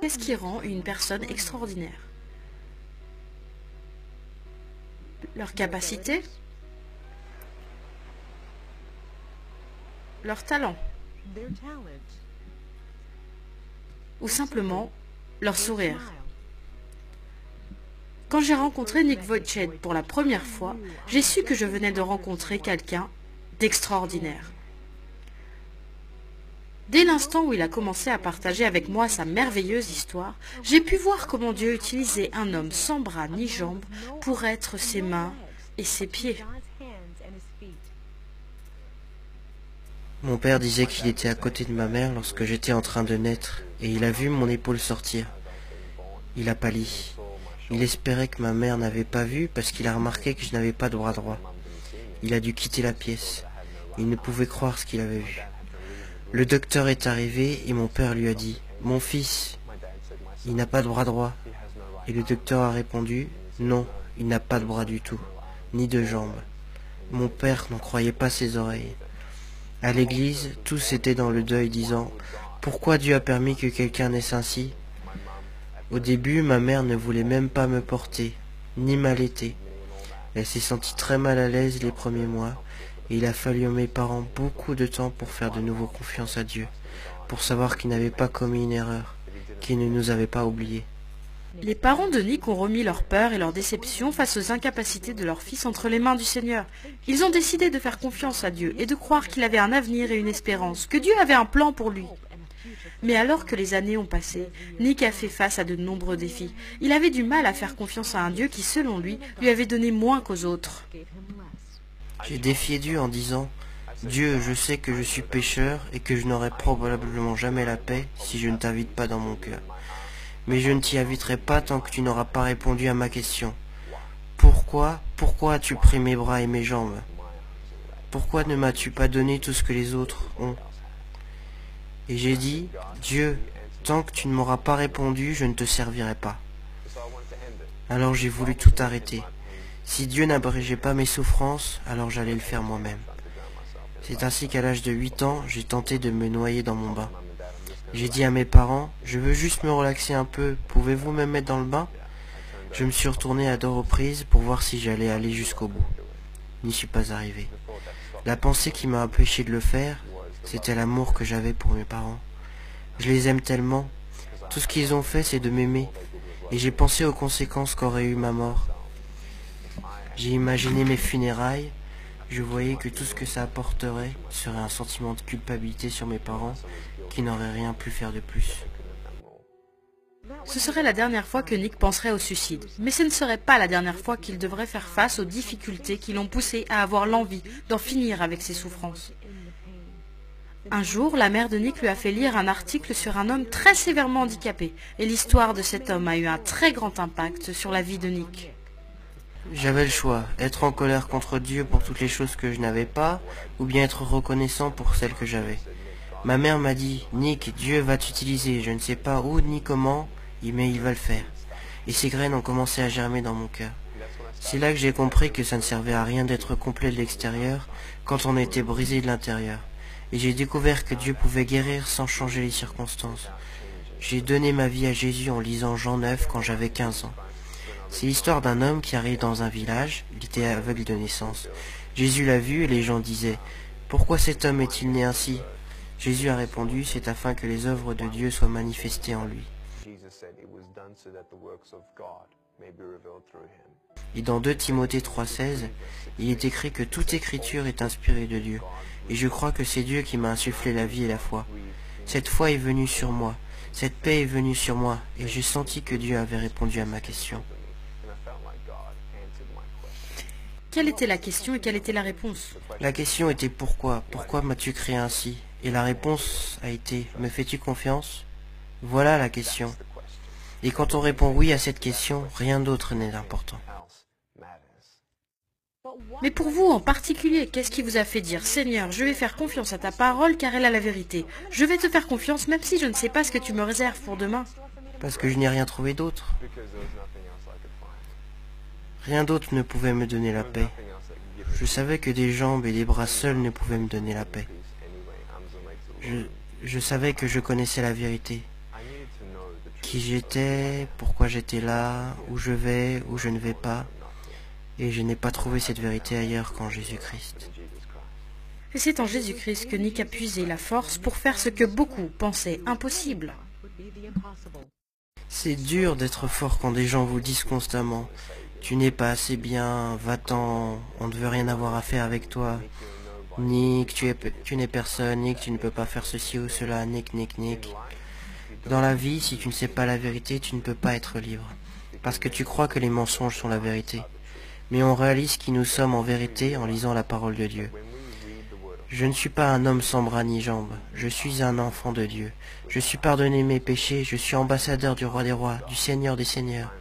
Qu'est-ce qui rend une personne extraordinaire? Leur capacité, leur talent, ou simplement leur sourire. Quand j'ai rencontré Nick Vujicic pour la première fois, j'ai su que je venais de rencontrer quelqu'un d'extraordinaire. Dès l'instant où il a commencé à partager avec moi sa merveilleuse histoire, j'ai pu voir comment Dieu utilisait un homme sans bras ni jambes pour être ses mains et ses pieds. Mon père disait qu'il était à côté de ma mère lorsque j'étais en train de naître, et il a vu mon épaule sortir. Il a pâli. Il espérait que ma mère n'avait pas vu parce qu'il a remarqué que je n'avais pas de bras droit. Il a dû quitter la pièce. Il ne pouvait croire ce qu'il avait vu. Le docteur est arrivé et mon père lui a dit « Mon fils, il n'a pas de bras droit. » Et le docteur a répondu « Non, il n'a pas de bras du tout, ni de jambes. » Mon père n'en croyait pas ses oreilles. À l'église, tous étaient dans le deuil disant « Pourquoi Dieu a permis que quelqu'un naisse ainsi ?» Au début, ma mère ne voulait même pas me porter, ni m'allaiter. Elle s'est sentie très mal à l'aise les premiers mois, et il a fallu à mes parents beaucoup de temps pour faire de nouveau confiance à Dieu, pour savoir qu'il n'avait pas commis une erreur, qu'il ne nous avait pas oubliés. Les parents de Nick ont remis leur peur et leur déception face aux incapacités de leur fils entre les mains du Seigneur. Ils ont décidé de faire confiance à Dieu et de croire qu'il avait un avenir et une espérance, que Dieu avait un plan pour lui. Mais alors que les années ont passé, Nick a fait face à de nombreux défis. Il avait du mal à faire confiance à un Dieu qui, selon lui avait donné moins qu'aux autres. J'ai défié Dieu en disant « Dieu, je sais que je suis pécheur et que je n'aurai probablement jamais la paix si je ne t'invite pas dans mon cœur. Mais je ne t'y inviterai pas tant que tu n'auras pas répondu à ma question. Pourquoi as-tu pris mes bras et mes jambes? Pourquoi ne m'as-tu pas donné tout ce que les autres ont? Et j'ai dit, Dieu, tant que tu ne m'auras pas répondu, je ne te servirai pas. Alors j'ai voulu tout arrêter. Si Dieu n'abrégeait pas mes souffrances, alors j'allais le faire moi-même. C'est ainsi qu'à l'âge de 8 ans, j'ai tenté de me noyer dans mon bain. J'ai dit à mes parents, je veux juste me relaxer un peu, pouvez-vous me mettre dans le bain? Je me suis retourné à 2 reprises pour voir si j'allais aller jusqu'au bout. N'y suis pas arrivé. La pensée qui m'a empêché de le faire, c'était l'amour que j'avais pour mes parents. Je les aime tellement. Tout ce qu'ils ont fait, c'est de m'aimer. Et j'ai pensé aux conséquences qu'aurait eu ma mort. J'ai imaginé mes funérailles. Je voyais que tout ce que ça apporterait serait un sentiment de culpabilité sur mes parents qui n'auraient rien pu faire de plus. Ce serait la dernière fois que Nick penserait au suicide, mais ce ne serait pas la dernière fois qu'il devrait faire face aux difficultés qui l'ont poussé à avoir l'envie d'en finir avec ses souffrances. Un jour, la mère de Nick lui a fait lire un article sur un homme très sévèrement handicapé, et l'histoire de cet homme a eu un très grand impact sur la vie de Nick. J'avais le choix, être en colère contre Dieu pour toutes les choses que je n'avais pas, ou bien être reconnaissant pour celles que j'avais. Ma mère m'a dit, Nick, Dieu va t'utiliser, je ne sais pas où ni comment, mais il va le faire. Et ces graines ont commencé à germer dans mon cœur. C'est là que j'ai compris que ça ne servait à rien d'être complet de l'extérieur quand on était brisé de l'intérieur. Et j'ai découvert que Dieu pouvait guérir sans changer les circonstances. J'ai donné ma vie à Jésus en lisant Jean 9 quand j'avais 15 ans. C'est l'histoire d'un homme qui arrive dans un village, il était aveugle de naissance. Jésus l'a vu et les gens disaient « Pourquoi cet homme est-il né ainsi ?» Jésus a répondu « C'est afin que les œuvres de Dieu soient manifestées en lui. » Et dans 2 Timothée 3,16, il est écrit que toute écriture est inspirée de Dieu. Et je crois que c'est Dieu qui m'a insufflé la vie et la foi. Cette foi est venue sur moi, cette paix est venue sur moi, et j'ai senti que Dieu avait répondu à ma question. Quelle était la question et quelle était la réponse? La question était pourquoi? Pourquoi m'as-tu créé ainsi? Et la réponse a été me fais-tu confiance? Voilà la question. Et quand on répond oui à cette question, rien d'autre n'est important. Mais pour vous en particulier, qu'est-ce qui vous a fait dire « Seigneur, je vais faire confiance à ta parole car elle a la vérité. Je vais te faire confiance même si je ne sais pas ce que tu me réserves pour demain. » Parce que je n'ai rien trouvé d'autre. Rien d'autre ne pouvait me donner la paix. Je savais que des jambes et des bras seuls ne pouvaient me donner la paix. Je savais que je connaissais la vérité. qui j'étais, pourquoi j'étais là, où je vais, où je ne vais pas, et je n'ai pas trouvé cette vérité ailleurs qu'en Jésus-Christ. Et c'est en Jésus-Christ que Nick a puisé la force pour faire ce que beaucoup pensaient impossible. C'est dur d'être fort quand des gens vous disent constamment « Tu n'es pas assez bien, va-t'en, on ne veut rien avoir à faire avec toi. Nick, tu n'es personne, Nick, tu ne peux pas faire ceci ou cela, Nick, Nick, Nick. » Dans la vie, si tu ne sais pas la vérité, tu ne peux pas être libre. Parce que tu crois que les mensonges sont la vérité. Mais on réalise qui nous sommes en vérité en lisant la parole de Dieu. Je ne suis pas un homme sans bras ni jambes, je suis un enfant de Dieu. Je suis pardonné mes péchés, je suis ambassadeur du roi des rois, du Seigneur des seigneurs.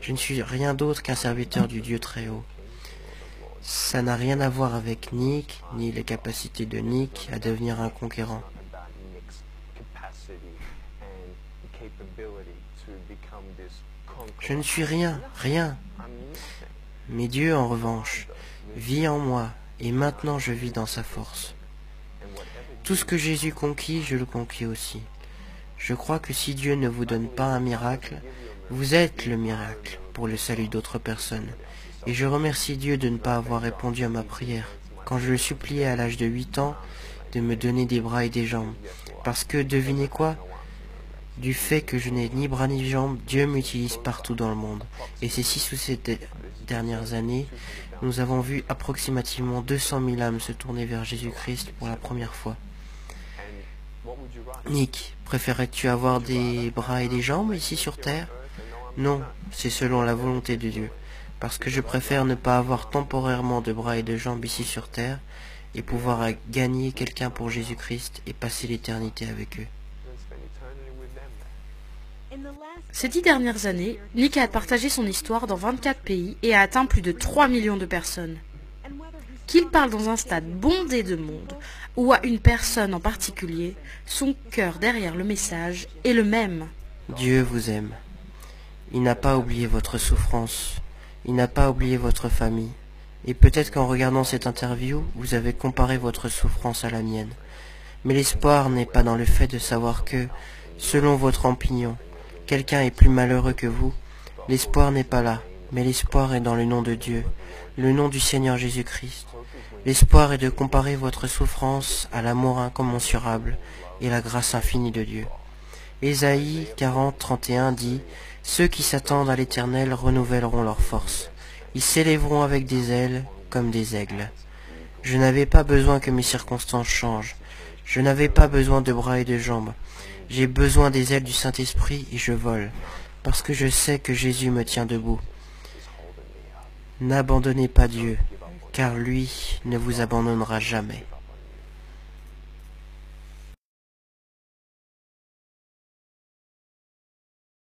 Je ne suis rien d'autre qu'un serviteur du Dieu très haut. Ça n'a rien à voir avec Nick, ni les capacités de Nick à devenir un conquérant. Je ne suis rien, rien. Mais Dieu, en revanche, vit en moi, et maintenant je vis dans sa force. Tout ce que Jésus conquit, je le conquis aussi. Je crois que si Dieu ne vous donne pas un miracle, vous êtes le miracle pour le salut d'autres personnes. Et je remercie Dieu de ne pas avoir répondu à ma prière, quand je le suppliais à l'âge de 8 ans, de me donner des bras et des jambes. Parce que, devinez quoi ? Du fait que je n'ai ni bras ni jambes, Dieu m'utilise partout dans le monde. Et ces 6 ou 7 dernières années, nous avons vu approximativement 200 000 âmes se tourner vers Jésus-Christ pour la première fois. Nick, préférerais-tu avoir des bras et des jambes ici sur Terre? Non, c'est selon la volonté de Dieu. Parce que je préfère ne pas avoir temporairement de bras et de jambes ici sur Terre et pouvoir gagner quelqu'un pour Jésus-Christ et passer l'éternité avec eux. Ces 10 dernières années, Nick a partagé son histoire dans 24 pays et a atteint plus de 3 millions de personnes. Qu'il parle dans un stade bondé de monde ou à une personne en particulier, son cœur derrière le message est le même. Dieu vous aime. Il n'a pas oublié votre souffrance. Il n'a pas oublié votre famille. Et peut-être qu'en regardant cette interview, vous avez comparé votre souffrance à la mienne. Mais l'espoir n'est pas dans le fait de savoir que, selon votre opinion, quelqu'un est plus malheureux que vous. L'espoir n'est pas là, mais l'espoir est dans le nom de Dieu, le nom du Seigneur Jésus-Christ. L'espoir est de comparer votre souffrance à l'amour incommensurable et la grâce infinie de Dieu. Ésaïe 40, 31 dit « Ceux qui s'attendent à l'Éternel renouvelleront leurs forces. Ils s'élèveront avec des ailes comme des aigles. » Je n'avais pas besoin que mes circonstances changent. Je n'avais pas besoin de bras et de jambes. J'ai besoin des ailes du Saint-Esprit et je vole, parce que je sais que Jésus me tient debout. N'abandonnez pas Dieu, car lui ne vous abandonnera jamais.